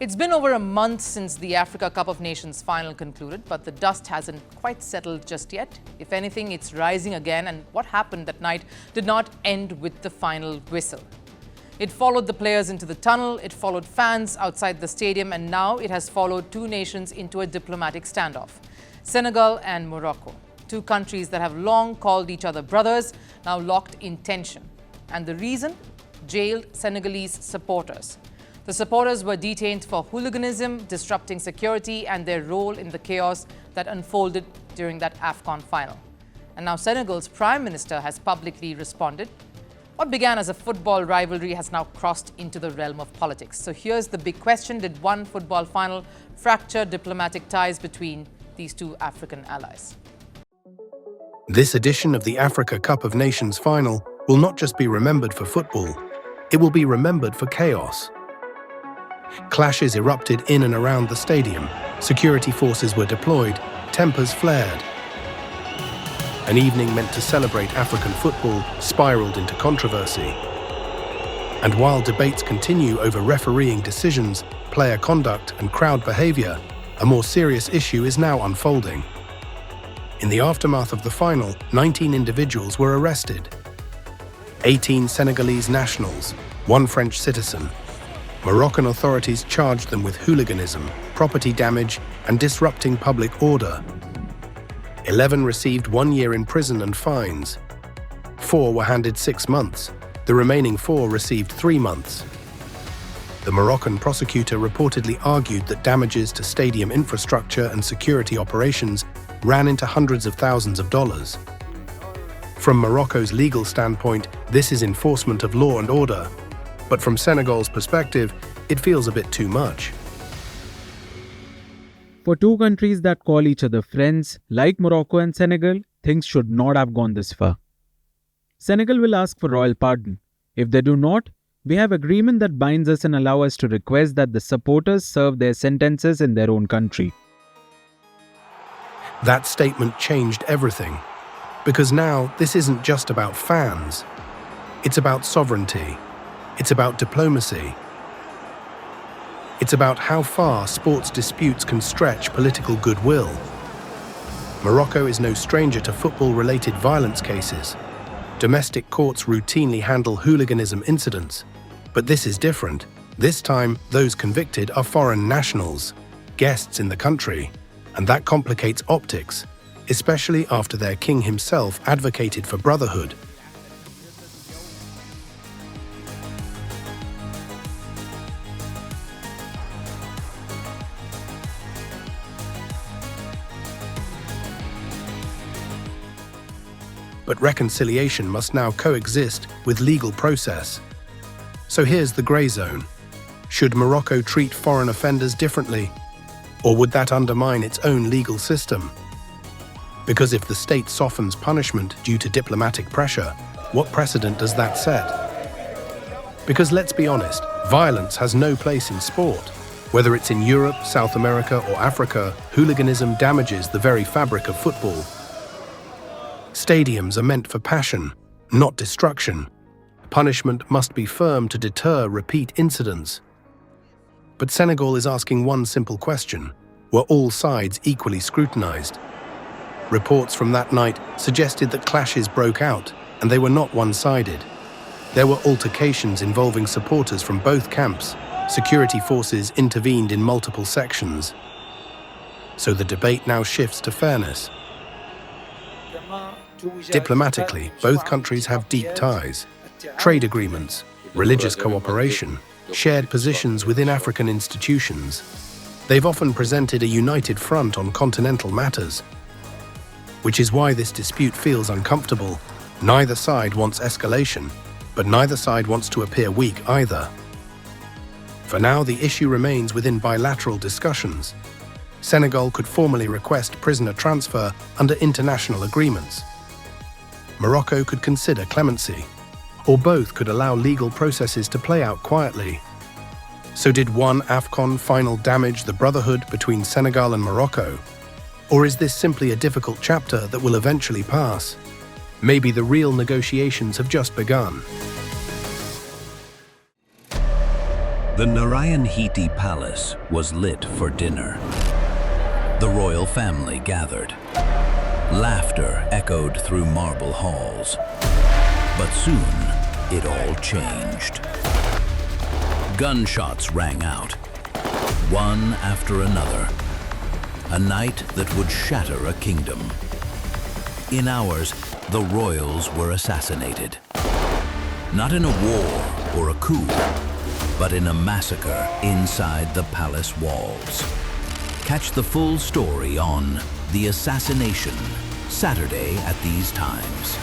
It's been over a month since the Africa Cup of Nations final concluded, but the dust hasn't quite settled just yet. If anything, it's rising again, and what happened that night did not end with the final whistle. It followed the players into the tunnel, it followed fans outside the stadium, and now it has followed two nations into a diplomatic standoff. Senegal and Morocco, two countries that have long called each other brothers, now locked in tension. And the reason? Jailed Senegalese supporters. The supporters were detained for hooliganism, disrupting security, and their role in the chaos that unfolded during that AFCON final. And now Senegal's Prime Minister has publicly responded. What began as a football rivalry has now crossed into the realm of politics. So here's the big question: did one football final fracture diplomatic ties between these two African allies? This edition of the Africa Cup of Nations final will not just be remembered for football, it will be remembered for chaos. Clashes erupted in and around the stadium, security forces were deployed, tempers flared. An evening meant to celebrate African football spiraled into controversy. And while debates continue over refereeing decisions, player conduct and crowd behavior, a more serious issue is now unfolding. In the aftermath of the final, 19 individuals were arrested. 18 Senegalese nationals, 1 French citizen. Moroccan authorities charged them with hooliganism, property damage, and disrupting public order. 11 received 1 year in prison and fines. 4 were handed 6 months. The remaining 4 received 3 months. The Moroccan prosecutor reportedly argued that damages to stadium infrastructure and security operations ran into hundreds of thousands of dollars. From Morocco's legal standpoint, this is enforcement of law and order. But from Senegal's perspective, it feels a bit too much. For two countries that call each other friends, like Morocco and Senegal, things should not have gone this far. Senegal will ask for royal pardon. If they do not, we have agreement that binds us and allow us to request that the supporters serve their sentences in their own country. That statement changed everything. Because now, this isn't just about fans. It's about sovereignty. It's about diplomacy. It's about how far sports disputes can stretch political goodwill. Morocco is no stranger to football-related violence cases. Domestic courts routinely handle hooliganism incidents. But this is different. This time, those convicted are foreign nationals, guests in the country. And that complicates optics, especially after their king himself advocated for brotherhood. But reconciliation must now coexist with legal process. So here's the grey zone. Should Morocco treat foreign offenders differently? Or would that undermine its own legal system? Because if the state softens punishment due to diplomatic pressure, what precedent does that set? Because let's be honest, violence has no place in sport. Whether it's in Europe, South America, or Africa, hooliganism damages the very fabric of football. Stadiums are meant for passion, not destruction. Punishment must be firm to deter repeat incidents. But Senegal is asking one simple question: were all sides equally scrutinized? Reports from that night suggested that clashes broke out, and they were not one-sided. There were altercations involving supporters from both camps. Security forces intervened in multiple sections. So the debate now shifts to fairness. Diplomatically, both countries have deep ties. Trade agreements, religious cooperation, shared positions within African institutions. They've often presented a united front on continental matters. Which is why this dispute feels uncomfortable. Neither side wants escalation, but neither side wants to appear weak either. For now, the issue remains within bilateral discussions. Senegal could formally request prisoner transfer under international agreements. Morocco could consider clemency, or both could allow legal processes to play out quietly. So did one AFCON final damage the brotherhood between Senegal and Morocco? Or is this simply a difficult chapter that will eventually pass? Maybe the real negotiations have just begun. The Narayan Hiti Palace was lit for dinner. The royal family gathered. Laughter echoed through marble halls. But soon, it all changed. Gunshots rang out, one after another. A night that would shatter a kingdom. In hours, the royals were assassinated. Not in a war or a coup, but in a massacre inside the palace walls. Catch the full story on The Assassination, Saturday at these times.